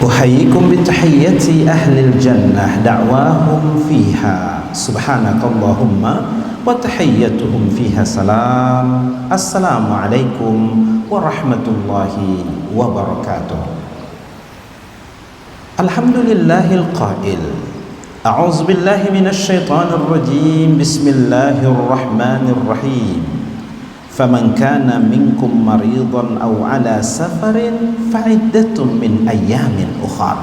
Uhayyikum bitahiyyati ahlil jannah da'wahum fiha subhanakallahumma wa tahiyyatuhum fiha salam. Assalamualaikum warahmatullahi wabarakatuh. Alhamdulillahil qail a'udzu billahi minasy syaithanir rajim. Bismillahirrahmanirrahim. Faman kana minkum maridan aw ala safarin fa'iddatun min ayyamin ukhar.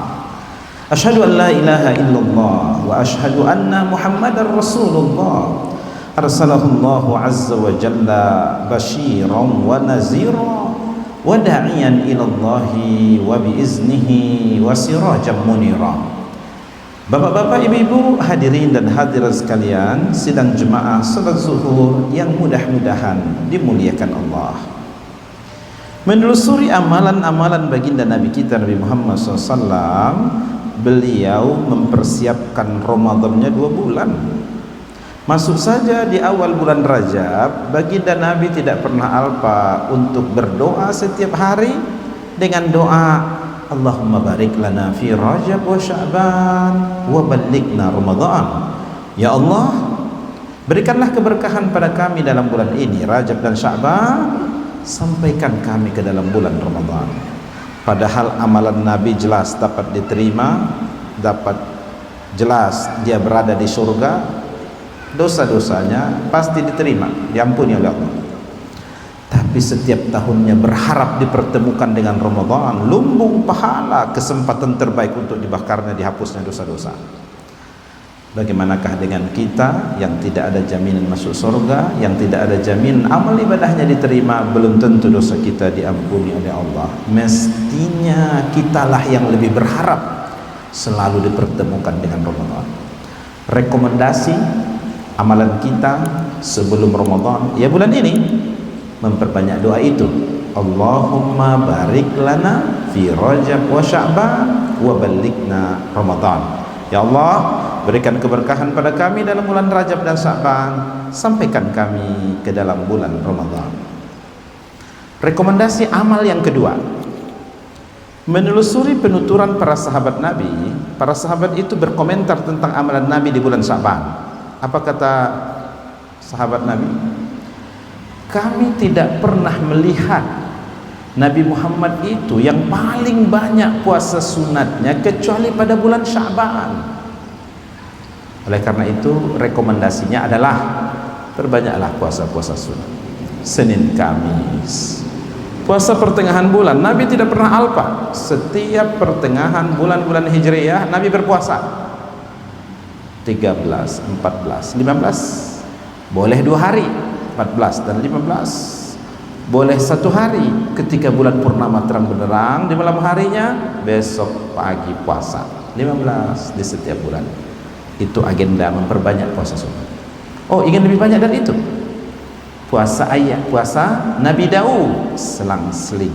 Asyhadu an la ilaha illallah wa asyhadu anna Muhammadar Rasulullah. Arsalahu azza wa jalla basyiran wa nazira wa da'iyan ila Allahi wa biiznihi wa sirajan munira. Bapak-bapak, ibu-ibu, hadirin dan hadirat sekalian, sidang jemaah salat zuhur yang mudah-mudahan dimuliakan Allah. Menelusuri amalan-amalan baginda Nabi kita Nabi Muhammad SAW, beliau mempersiapkan Ramadannya 2 bulan. Masuk saja di awal bulan Rajab, baginda Nabi tidak pernah alpa untuk berdoa setiap hari dengan doa Allahumma barik lana fi Rajab wa Sya'ban wa ballighna Ramadan. Ya Allah, berikanlah keberkahan pada kami dalam bulan ini Rajab dan Sya'ban, sampaikan kami ke dalam bulan Ramadan. Padahal amalan Nabi jelas dapat diterima, dapat jelas dia berada di surga, dosa-dosanya pasti diterima, diampuni oleh Allah. Tapi setiap tahunnya berharap dipertemukan dengan Ramadan, lumbung pahala, kesempatan terbaik untuk dibakarnya, dihapusnya dosa-dosa. Bagaimanakah dengan kita yang tidak ada jaminan masuk surga, yang tidak ada jaminan amal ibadahnya diterima, belum tentu dosa kita diampuni oleh Allah. Mestinya kitalah yang lebih berharap selalu dipertemukan dengan Ramadan. Rekomendasi amalan kita sebelum Ramadan, ya bulan ini, memperbanyak doa itu. Allahumma barik lana fi Rajab wa Sya'ban wa ballighna Ramadan. Ya Allah, berikan keberkahan pada kami dalam bulan Rajab dan Sya'ban, sampaikan kami ke dalam bulan Ramadan. Rekomendasi amal yang kedua, menelusuri penuturan para sahabat Nabi. Para sahabat itu berkomentar tentang amalan Nabi di bulan Sya'ban. Apa kata sahabat Nabi? Kami tidak pernah melihat Nabi Muhammad itu yang paling banyak puasa sunatnya kecuali pada bulan Sya'ban. Oleh karena itu rekomendasinya adalah perbanyaklah puasa-puasa sunat. Senin, Kamis, puasa pertengahan bulan. Nabi tidak pernah alpa. Setiap pertengahan bulan-bulan Hijriyah Nabi berpuasa 13, 14, 15. Boleh 2 hari, 14 dan 15. Boleh 1 hari ketika bulan purnama terang benderang, di malam harinya besok pagi puasa 15 di setiap bulan. Itu agenda memperbanyak puasa sunat. Oh, ingin lebih banyak dari itu? Puasa ayat, puasa Nabi Daud, selang-seling.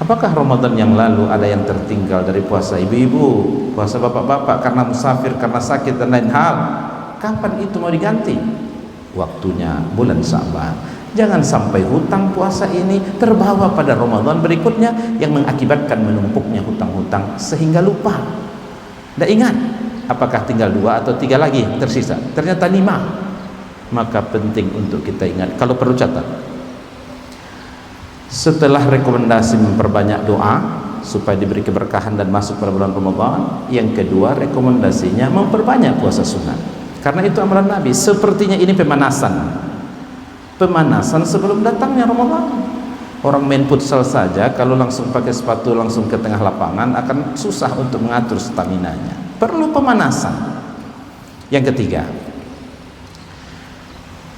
Apakah Ramadan yang lalu ada yang tertinggal dari puasa ibu-ibu, puasa bapak-bapak karena musafir, karena sakit dan lain hal? Kapan itu mau diganti? Waktunya bulan Sya'ban. Jangan sampai hutang puasa ini terbawa pada Ramadan berikutnya yang mengakibatkan menumpuknya hutang-hutang sehingga lupa. Tidak ingat apakah tinggal 2 atau 3 lagi tersisa, ternyata 5. Maka penting untuk kita ingat. Kalau perlu catat, setelah rekomendasi memperbanyak doa supaya diberi keberkahan dan masuk pada bulan Ramadan, yang kedua rekomendasinya memperbanyak puasa sunat. Karena itu amalan Nabi. Sepertinya ini pemanasan sebelum datangnya Ramadan. Orang main futsal saja kalau langsung pakai sepatu langsung ke tengah lapangan akan susah untuk mengatur staminanya. Perlu pemanasan. Yang ketiga,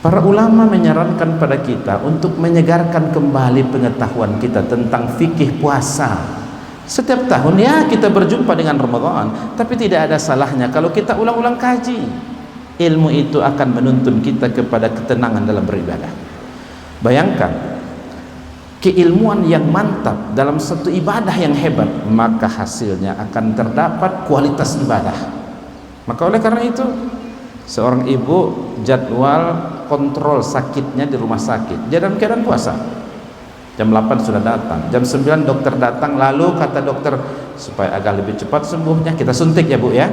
para ulama menyarankan pada kita untuk menyegarkan kembali pengetahuan kita tentang fikih puasa. Setiap tahun ya kita berjumpa dengan Ramadan, tapi tidak ada salahnya kalau kita ulang-ulang kaji. Ilmu itu akan menuntun kita kepada ketenangan dalam beribadah. Bayangkan keilmuan yang mantap dalam satu ibadah yang hebat, maka hasilnya akan terdapat kualitas ibadah. Maka oleh karena itu seorang ibu jadwal kontrol sakitnya di rumah sakit, dia dalam keadaan puasa. Jam 8 sudah datang, jam 9 dokter datang, lalu kata dokter supaya agak lebih cepat sembuhnya kita suntik ya Bu ya.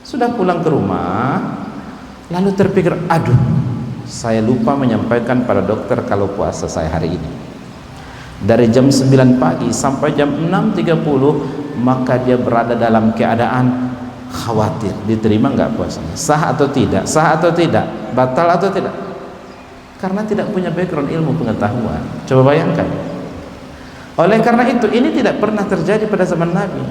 Sudah pulang ke rumah, lalu terpikir, aduh saya lupa menyampaikan pada dokter kalau puasa saya hari ini. Dari jam 9 pagi sampai jam 6.30 maka dia berada dalam keadaan khawatir, diterima nggak puasanya, sah atau tidak, sah atau tidak, batal atau tidak, karena tidak punya background ilmu pengetahuan. Coba bayangkan. Oleh karena itu ini tidak pernah terjadi pada zaman Nabi.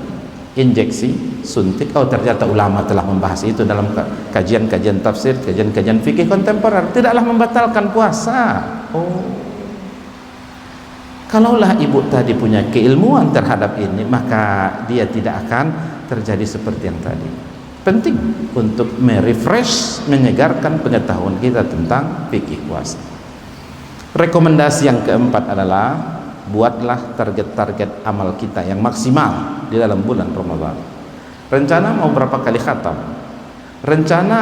Injeksi, suntik, oh ternyata ulama telah membahas itu dalam kajian-kajian tafsir, kajian-kajian fikih kontemporer, tidaklah membatalkan puasa. Oh, kalaulah ibu tadi punya keilmuan terhadap ini, maka dia tidak akan terjadi seperti yang tadi. Penting untuk merefresh, menyegarkan pengetahuan kita tentang fikih puasa. Rekomendasi yang keempat adalah buatlah target-target amal kita yang maksimal di dalam bulan Ramadan. Rencana mau berapa kali khatam, rencana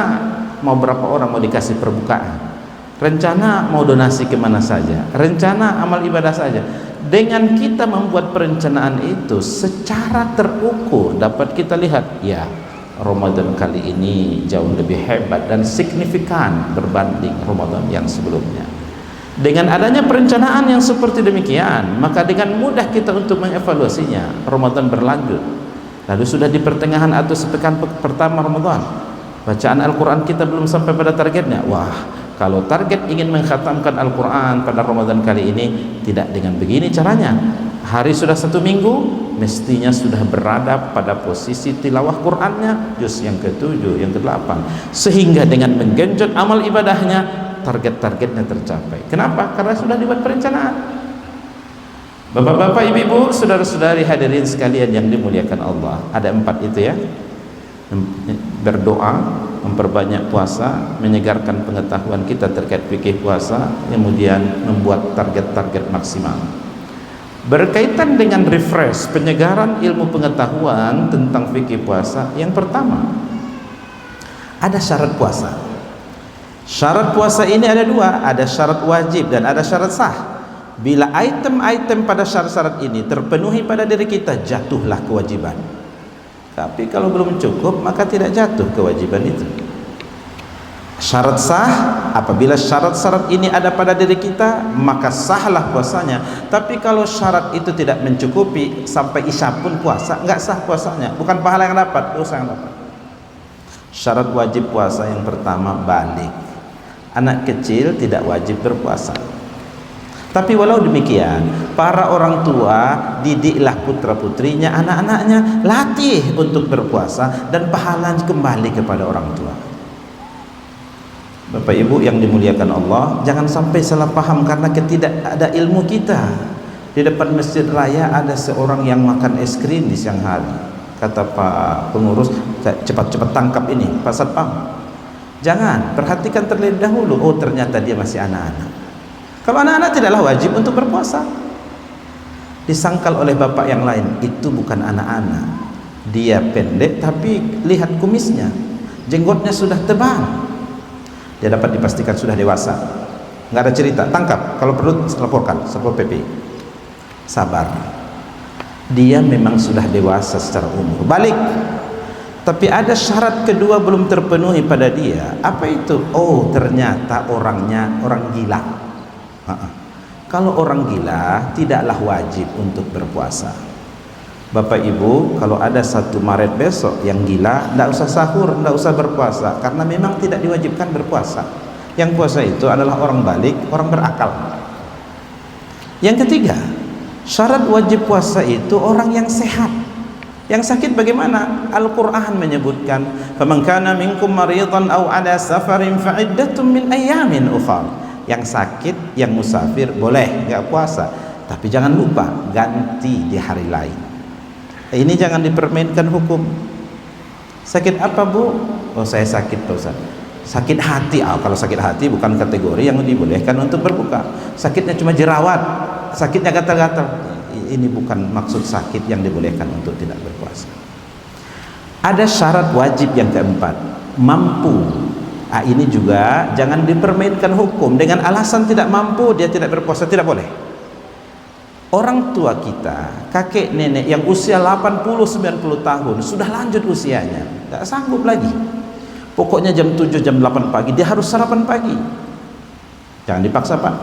mau berapa orang mau dikasih perbukaan, rencana mau donasi kemana saja, rencana amal ibadah saja. Dengan kita membuat perencanaan itu secara terukur dapat kita lihat, ya Ramadan kali ini jauh lebih hebat dan signifikan berbanding Ramadan yang sebelumnya. Dengan adanya perencanaan yang seperti demikian, maka dengan mudah kita untuk mengevaluasinya. Ramadan berlanjut, lalu sudah di pertengahan atau sepekan pertama Ramadan, bacaan Al-Quran kita belum sampai pada targetnya. Wah, kalau target ingin mengkhatamkan Al-Quran pada Ramadan kali ini, tidak dengan begini caranya. Hari sudah 1 minggu, mestinya sudah berada pada posisi tilawah Qur'annya juz yang ke-7, yang ke-8, sehingga dengan menggenjot amal ibadahnya target-targetnya tercapai. Kenapa? Karena sudah dibuat perencanaan. Bapak-bapak, ibu-ibu, saudara-saudari hadirin sekalian yang dimuliakan Allah, ada 4 itu ya. Berdoa, memperbanyak puasa, menyegarkan pengetahuan kita terkait fikih puasa, kemudian membuat target-target maksimal. Berkaitan dengan refresh, penyegaran ilmu pengetahuan tentang fikih puasa, yang pertama ada syarat puasa. Syarat puasa ini ada 2, ada syarat wajib dan ada syarat sah. Bila item-item pada syarat-syarat ini terpenuhi pada diri kita, jatuhlah kewajiban. Tapi kalau belum cukup, maka tidak jatuh kewajiban itu. Syarat sah, apabila syarat-syarat ini ada pada diri kita, maka sahlah puasanya. Tapi kalau syarat itu tidak mencukupi, sampai isya pun puasa, nggak sah puasanya. Bukan pahala yang dapat, dosa yang dapat. Syarat wajib puasa yang pertama, balik. Anak kecil tidak wajib berpuasa. Tapi walau demikian, para orang tua didiklah putra-putrinya, anak-anaknya, latih untuk berpuasa dan pahala kembali kepada orang tua. Bapak Ibu yang dimuliakan Allah, jangan sampai salah paham karena tidak ada ilmu kita. Di depan masjid raya ada seorang yang makan es krim di siang hari. Kata Pak pengurus, cepat-cepat tangkap ini Pak Satpam. Jangan, perhatikan terlebih dahulu. Oh, ternyata dia masih anak-anak. Kalau anak-anak tidaklah wajib untuk berpuasa. Disangkal oleh bapak yang lain, itu bukan anak-anak. Dia pendek tapi lihat kumisnya, jenggotnya sudah tebal. Dia dapat dipastikan sudah dewasa. Nggak ada cerita, tangkap. Kalau perlu laporkan, Satpol PP. Sabar. Dia memang sudah dewasa secara umur. Balik. Tapi ada syarat kedua belum terpenuhi pada dia. Apa itu? Oh, ternyata orangnya orang gila. Kalau orang gila tidaklah wajib untuk berpuasa. Bapak Ibu, kalau ada 1 Maret besok yang gila, tidak usah sahur, tidak usah berpuasa, karena memang tidak diwajibkan berpuasa. Yang puasa itu adalah orang balik, orang berakal. Yang ketiga, syarat wajib puasa itu orang yang sehat. Yang sakit bagaimana? Al-Quran menyebutkan, "Faman kana minkum maridan aw ala safarin fa iddatun min ayyamin ukhra." Yang sakit, yang musafir boleh nggak puasa, tapi jangan lupa ganti di hari lain. Ini jangan dipermainkan hukum. Sakit apa Bu? Oh, saya sakit Pak Ustaz. Sakit hati. Kalau sakit hati bukan kategori yang dibolehkan untuk berbuka. Sakitnya cuma jerawat, sakitnya gatal-gatal, ini bukan maksud sakit yang dibolehkan untuk tidak berpuasa. Ada syarat wajib yang keempat, mampu. Ini juga jangan dipermainkan hukum. Dengan alasan tidak mampu dia tidak berpuasa, tidak boleh. Orang tua kita, kakek nenek yang usia 80-90 tahun sudah lanjut usianya, nggak sanggup lagi. Pokoknya jam 7 jam 8 pagi dia harus sarapan pagi. Jangan dipaksa Pak,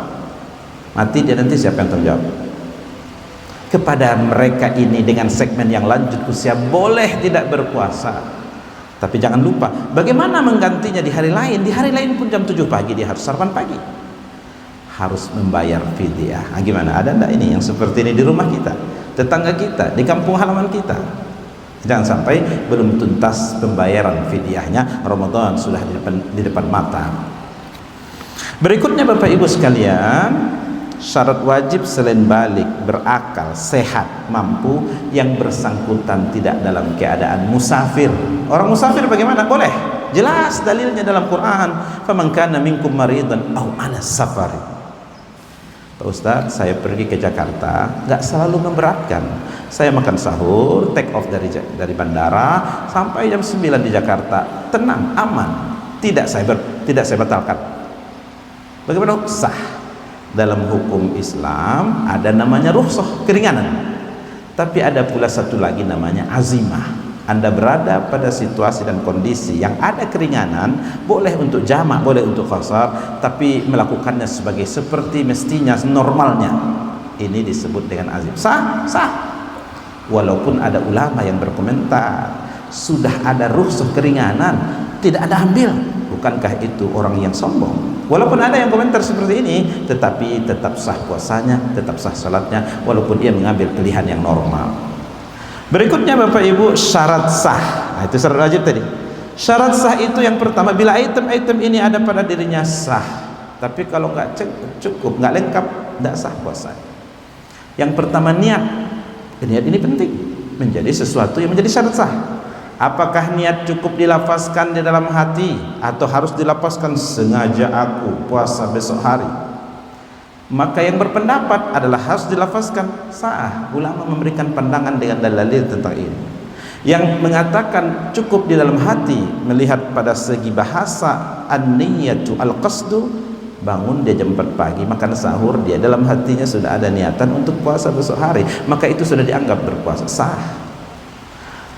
mati dia nanti, siapa yang tanggung jawab? Kepada mereka ini dengan segmen yang lanjut usia boleh tidak berpuasa, tapi jangan lupa bagaimana menggantinya di hari lain. Di hari lain pun jam 7 pagi dia harus sarapan pagi, harus membayar fidyah. Gimana, ada enggak ini yang seperti ini di rumah kita, tetangga kita, di kampung halaman kita? Jangan sampai belum tuntas pembayaran fidyahnya, Ramadan sudah di depan mata. Berikutnya Bapak Ibu sekalian, syarat wajib selain balik, berakal, sehat, mampu, yang bersangkutan tidak dalam keadaan musafir. Orang musafir bagaimana? Boleh, jelas dalilnya dalam Quran, faman kana minkum maridan aw ala safari. Pak Ustaz, saya pergi ke Jakarta, nggak selalu memberatkan. Saya makan sahur, take off dari bandara sampai jam 9 di Jakarta, tenang, aman, tidak saya batalkan. Bagaimana? Sah. Dalam hukum Islam ada namanya rukhsah, keringanan, tapi ada pula satu lagi namanya azimah. Anda berada pada situasi dan kondisi yang ada keringanan, boleh untuk jamak, boleh untuk qasar, tapi melakukannya seperti mestinya, normalnya. Ini disebut dengan azim. Sah, sah. Walaupun ada ulama yang berkomentar, sudah ada rukhsah keringanan, tidak ada ambil. Bukankah itu orang yang sombong? Walaupun ada yang komentar seperti ini, tetapi tetap sah puasanya, tetap sah salatnya, walaupun dia mengambil pilihan yang normal. Berikutnya Bapak Ibu, syarat sah. Nah, itu syarat wajib tadi. Syarat sah itu yang pertama, bila item-item ini ada pada dirinya sah. Tapi kalau nggak cukup, nggak lengkap, tidak sah puasa. Yang pertama niat. Niat ini penting, menjadi sesuatu yang menjadi syarat sah. Apakah niat cukup dilafazkan di dalam hati atau harus dilafazkan sengaja aku puasa besok hari? Maka yang berpendapat adalah harus dilafazkan, sah. Ulama memberikan pandangan dengan dalil tentang ini. Yang mengatakan cukup di dalam hati, melihat pada segi bahasa an-niyatu al-qasdu, bangun dia jam 4 pagi, makan sahur, dia dalam hatinya sudah ada niatan untuk puasa besok hari, maka itu sudah dianggap berpuasa, sah.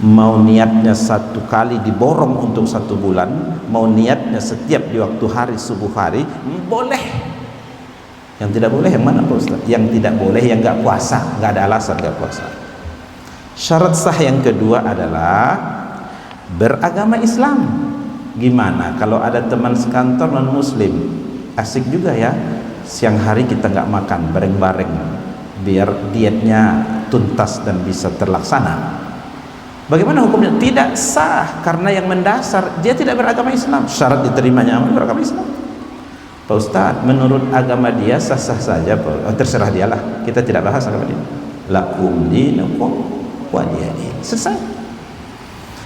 Mau niatnya satu kali diborong untuk 1 bulan, mau niatnya setiap di waktu hari subuh hari, boleh. Yang tidak boleh yang mana Pak Ustaz? Yang tidak boleh yang nggak puasa, nggak ada alasan nggak puasa. Syarat sah yang kedua adalah beragama Islam. Gimana kalau ada teman sekantor non muslim? Asik juga ya, siang hari kita nggak makan bareng-bareng, biar dietnya tuntas dan bisa terlaksana. Bagaimana hukumnya? Tidak sah, karena yang mendasar dia tidak beragama Islam. Syarat diterimanya amal beragama Islam. Pak Ustaz, menurut agama dia sah-sah saja, terserah dialah, kita tidak bahas agama dia. Lakum dinukum waliyadin. Selesai.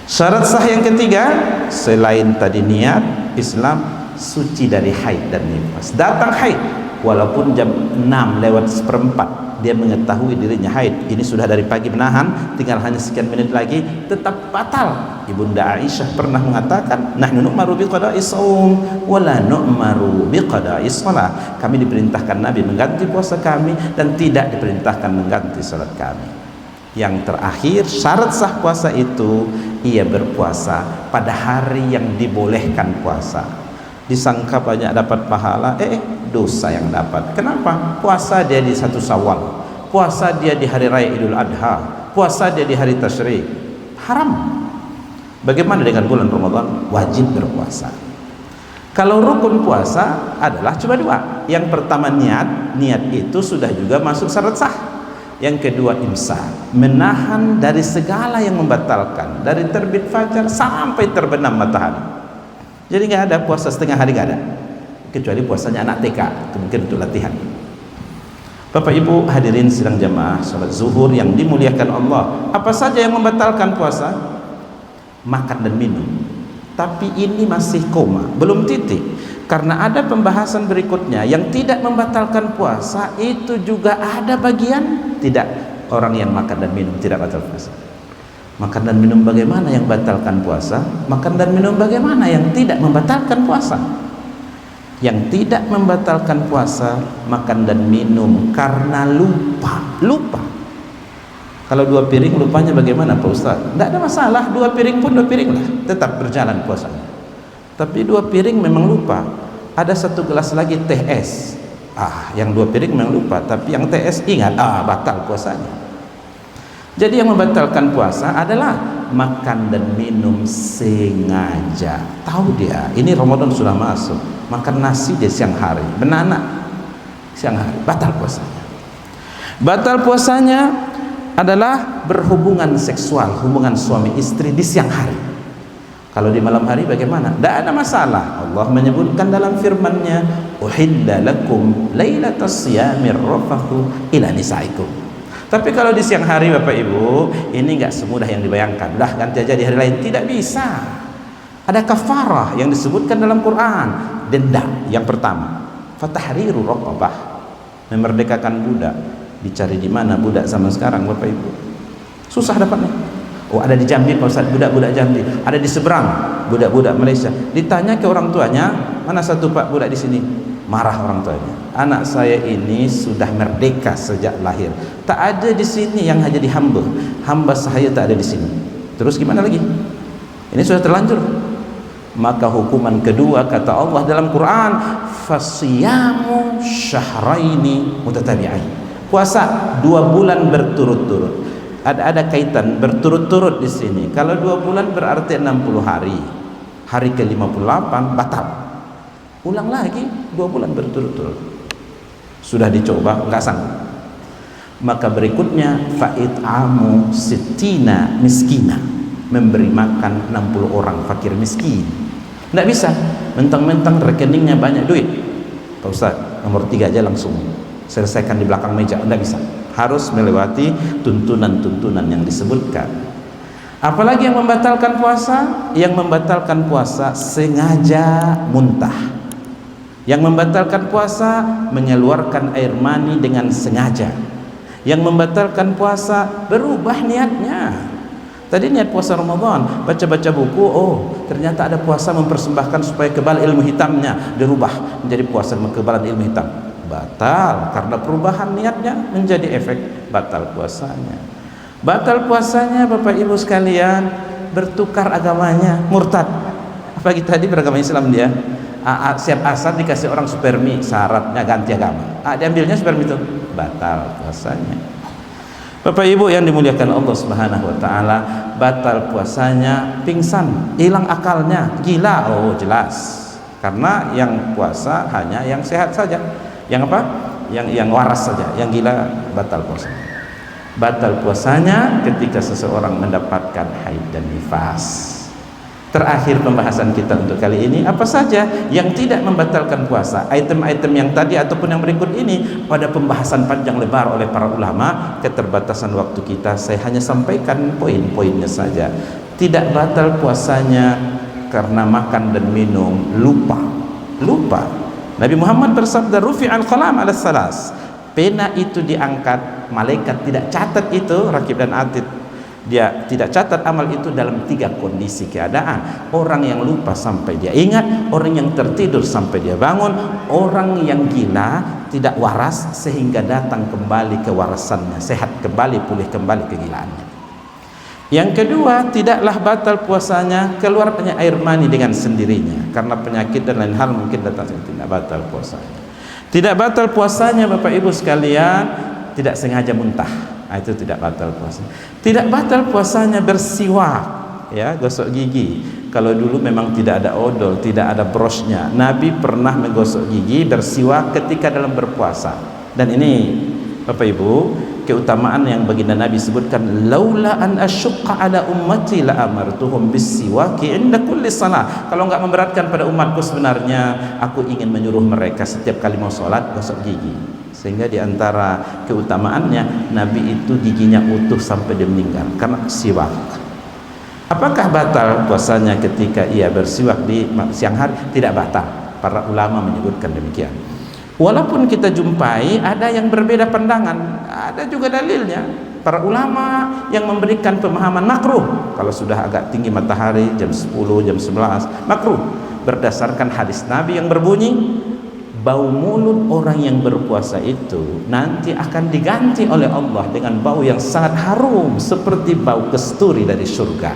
Syarat sah yang ketiga, selain tadi niat, Islam, suci dari haid dan nifas. Datang haid, walaupun jam 6 lewat seperempat dia mengetahui dirinya haid, ini sudah dari pagi menahan, tinggal hanya sekian menit lagi, tetap batal. Ibunda Aisyah pernah mengatakan, nahnu nu'maru biqada'is shaum wa la nu'maru biqada'is shalah. Kami diperintahkan Nabi mengganti puasa kami dan tidak diperintahkan mengganti salat kami. Yang terakhir, syarat sah puasa itu ia berpuasa pada hari yang dibolehkan puasa. Disangka banyak dapat pahala, dosa yang dapat. Kenapa? Puasa dia di 1 Syawal, puasa dia di hari raya Idul Adha, puasa dia di hari Tasyrik. Haram. Bagaimana dengan bulan Ramadan? Wajib berpuasa. Kalau rukun puasa adalah cuma 2. Yang pertama niat itu sudah juga masuk syarat sah. Yang kedua imsak, menahan dari segala yang membatalkan, dari terbit fajar sampai terbenam matahari. Jadi nggak ada puasa setengah hari, nggak ada, kecuali puasanya anak TK, itu mungkin untuk latihan. Bapak Ibu hadirin sidang jamaah salat zuhur yang dimuliakan Allah, apa saja yang membatalkan puasa? Makan dan minum. Tapi ini masih koma, belum titik, karena ada pembahasan berikutnya yang tidak membatalkan puasa. Itu juga ada bagian tidak, orang yang makan dan minum tidak batal puasa. Makan dan minum bagaimana yang batalkan puasa? Makan dan minum bagaimana yang tidak membatalkan puasa? Yang tidak membatalkan puasa makan dan minum karena lupa. Kalau 2 piring lupanya bagaimana Pak Ustaz? Tidak ada masalah, 2 piring pun 2 piring lah, tetap berjalan puasanya. Tapi 2 piring memang lupa. Ada 1 gelas lagi teh es. Yang 2 piring memang lupa, tapi yang teh es ingat, batal puasanya. Jadi yang membatalkan puasa adalah makan dan minum sengaja. Tahu dia, ini Ramadan sudah masuk, makan nasi di siang hari, beranak siang hari, batal puasanya. Batal puasanya adalah berhubungan seksual, hubungan suami istri di siang hari. Kalau di malam hari bagaimana? Tidak ada masalah. Allah menyebutkan dalam firman-Nya, "Uhilla lakum lailatas siyamir rafathu ila nisaikum." Tapi kalau di siang hari Bapak Ibu, ini enggak semudah yang dibayangkan. Udah ganti aja di hari lain, tidak bisa. Ada kafarah yang disebutkan dalam Quran, denda. Yang pertama, fatahriru raqabah, memerdekakan budak. Dicari di mana budak zaman sekarang Bapak Ibu? Susah dapatnya. Ada di Jambi Pak Ustaz, budak-budak Jambi. Ada di seberang, budak-budak Malaysia. Ditanya ke orang tuanya, mana satu Pak budak di sini? Marah orang tuanya. Anak saya ini sudah merdeka sejak lahir. Tak ada di sini yang hanya dihamba. Hamba saya tak ada di sini. Terus gimana lagi? Ini sudah terlanjur. Maka hukuman kedua kata Allah dalam Quran, fasiyamu syahraini mutatabi'ain. Puasa 2 bulan berturut-turut. Ada kaitan berturut-turut di sini. Kalau 2 bulan berarti 60 hari. Hari ke-58 batal. Ulang lagi 2 bulan berturut-turut. Sudah dicoba enggak sanggup. Maka berikutnya fa'it'amu sittina miskina, memberi makan 60 orang fakir miskin. Enggak bisa mentang-mentang rekeningnya banyak duit. Pak Ustaz, nomor 3 aja langsung selesaikan di belakang meja. Enggak bisa. Harus melewati tuntunan-tuntunan yang disebutkan. Apalagi yang membatalkan puasa? Yang membatalkan puasa sengaja muntah. Yang membatalkan puasa mengeluarkan air mani dengan sengaja. Yang membatalkan puasa berubah niatnya. Tadi niat puasa Ramadan, baca-baca buku, ternyata ada puasa mempersembahkan supaya kebal ilmu hitamnya, dirubah menjadi puasa kebalan ilmu hitam. Batal karena perubahan niatnya menjadi efek batal puasanya. Batal puasanya Bapak Ibu sekalian, bertukar agamanya, murtad. Apalagi tadi beragama Islam dia, siap asar dikasih orang supermi, syaratnya ganti agama. Diambilnya supermi itu, batal puasanya. Bapak Ibu yang dimuliakan Allah Subhanahu wa taala, batal puasanya pingsan, hilang akalnya, gila. Jelas. Karena yang puasa hanya yang sehat saja. Yang apa? Yang waras saja. Yang gila batal puasanya. Batal puasanya ketika seseorang mendapatkan haid dan nifas. Terakhir pembahasan kita untuk kali ini, apa saja yang tidak membatalkan puasa? Item-item yang tadi ataupun yang berikut ini pada pembahasan panjang lebar oleh para ulama. Keterbatasan waktu kita, saya hanya sampaikan poin-poinnya saja. Tidak batal puasanya karena makan dan minum lupa. Nabi Muhammad bersabda, rufi'al qalam 'ala salas. Pena itu diangkat, malaikat tidak catat itu, rakib dan atid. Dia tidak catat amal itu dalam 3 kondisi keadaan. Orang yang lupa sampai dia ingat, orang yang tertidur sampai dia bangun, orang yang gila tidak waras sehingga datang kembali kewarasannya, sehat kembali, pulih kembali kegilaannya. Yang kedua, tidaklah batal puasanya keluarnya air mani dengan sendirinya karena penyakit dan lain hal mungkin datang, tidak batal puasanya. Tidak batal puasanya Bapak Ibu sekalian, tidak sengaja muntah. Itu tidak batal puasanya. Tidak batal puasanya bersiwak, ya, gosok gigi. Kalau dulu memang tidak ada odol, tidak ada brosnya. Nabi pernah menggosok gigi, bersiwak ketika dalam berpuasa. Dan ini Bapak Ibu, keutamaan yang baginda Nabi sebutkan, laula an asyqa ala ummati la amartuhum bisiwaki inda kulli salah. Kalau enggak memberatkan pada umatku, sebenarnya aku ingin menyuruh mereka setiap kali mau sholat gosok gigi. Sehingga diantara keutamaannya, Nabi itu giginya utuh sampai dia meninggal karena siwak. Apakah batal puasanya ketika ia bersiwak di siang hari? Tidak batal. Para ulama menyebutkan demikian. Walaupun kita jumpai ada yang berbeda pandangan, ada juga dalilnya. Para ulama yang memberikan pemahaman makruh kalau sudah agak tinggi matahari, jam 10, jam 11, makruh berdasarkan hadis Nabi yang berbunyi, bau mulut orang yang berpuasa itu nanti akan diganti oleh Allah dengan bau yang sangat harum seperti bau kasturi dari surga.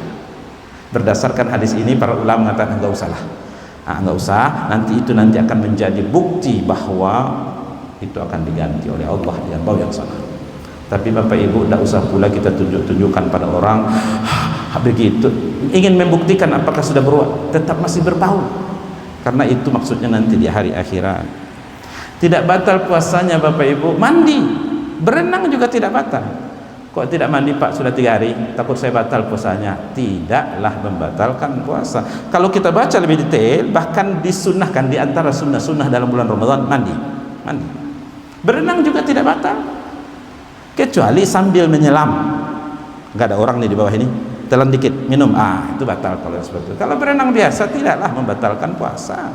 Berdasarkan hadis ini para ulama mengatakan enggak usah, nanti itu akan menjadi bukti bahwa itu akan diganti oleh Allah dengan bau yang sama. Tapi Bapak Ibu, tidak usah pula kita tunjukkan pada orang begitu, ingin membuktikan apakah sudah berubah, tetap masih berbau. Karena itu maksudnya nanti di hari akhirat. Tidak batal puasanya Bapak Ibu mandi, berenang juga tidak batal. Kok tidak mandi Pak, sudah 3 hari, takut saya batal puasanya? Tidaklah membatalkan puasa. Kalau kita baca lebih detail, bahkan disunahkan di antara sunnah-sunnah dalam bulan Ramadan mandi. Berenang juga tidak batal, kecuali sambil menyelam. Enggak ada orang nih di bawah ini, telan dikit minum, itu batal kalau seperti itu. Kalau berenang biasa tidaklah membatalkan puasa.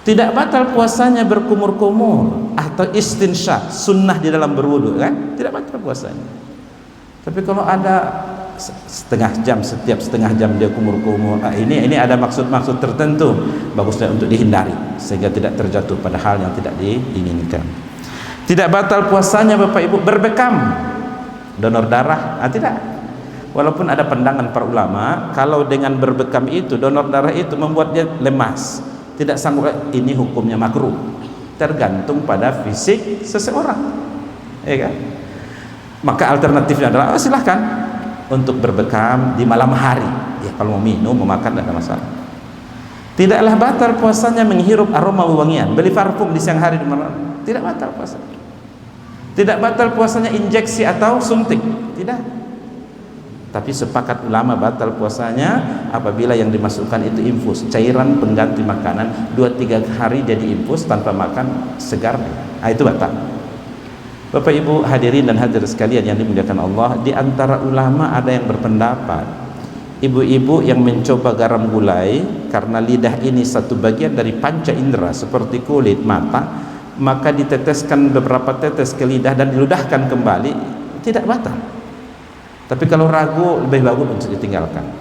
Tidak batal puasanya berkumur-kumur atau istinsyaq, sunnah di dalam berwudu kan, tidak batal puasanya. Tapi kalau ada setiap setengah jam dia kumur-kumur, ini ada maksud-maksud tertentu, bagusnya untuk dihindari sehingga tidak terjatuh pada hal yang tidak diinginkan. Tidak batal puasanya Bapak Ibu berbekam, donor darah, tidak. Walaupun ada pandangan para ulama kalau dengan berbekam itu, donor darah itu membuat dia lemas, tidak sanggup, ini hukumnya makruh, tergantung pada fisik seseorang, ya kan? Maka alternatifnya adalah silahkan untuk berbekam di malam hari, ya kalau mau minum, mau makan tidak ada masalah. Tidaklah batal puasanya menghirup aroma wewangian, beli parfum di siang hari di malam, tidak batal puasa. Tidak batal puasanya injeksi atau suntik, tidak. Tapi sepakat ulama batal puasanya apabila yang dimasukkan itu infus, cairan pengganti makanan, 2-3 hari jadi infus tanpa makan segar, itu batal. Bapak Ibu hadirin dan hadirat sekalian yang dimuliakan Allah, di antara ulama ada yang berpendapat ibu-ibu yang mencoba garam gulai karena lidah ini satu bagian dari panca indera seperti kulit, mata, maka diteteskan beberapa tetes ke lidah dan diludahkan kembali, tidak batal. Tapi kalau ragu, lebih bagus untuk ditinggalkan.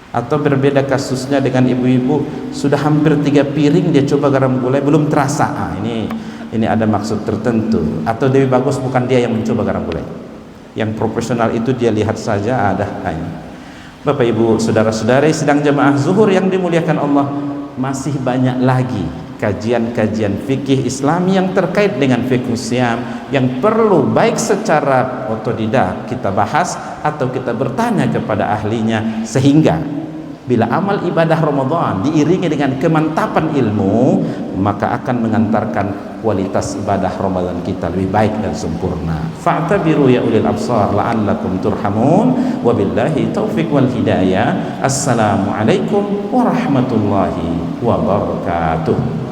Atau berbeda kasusnya dengan ibu-ibu sudah hampir 3 piring dia coba garam gulai belum terasa, ini ada maksud tertentu. Atau lebih bagus bukan dia yang mencoba garam gulai, yang profesional itu dia lihat saja ada. Bapak Ibu saudara-saudari sedang jemaah zuhur yang dimuliakan Allah, masih banyak lagi kajian-kajian fikih Islam yang terkait dengan fikih siam yang perlu baik secara otodidak kita bahas atau kita bertanya kepada ahlinya, sehingga bila amal ibadah Ramadan diiringi dengan kemantapan ilmu, maka akan mengantarkan kualitas ibadah Ramadan kita lebih baik dan sempurna. Fa'tabiru ya ulil absar la'allakum turhamun. Wabillahi taufiq wal hidayah. Assalamualaikum warahmatullahi wabarakatuh.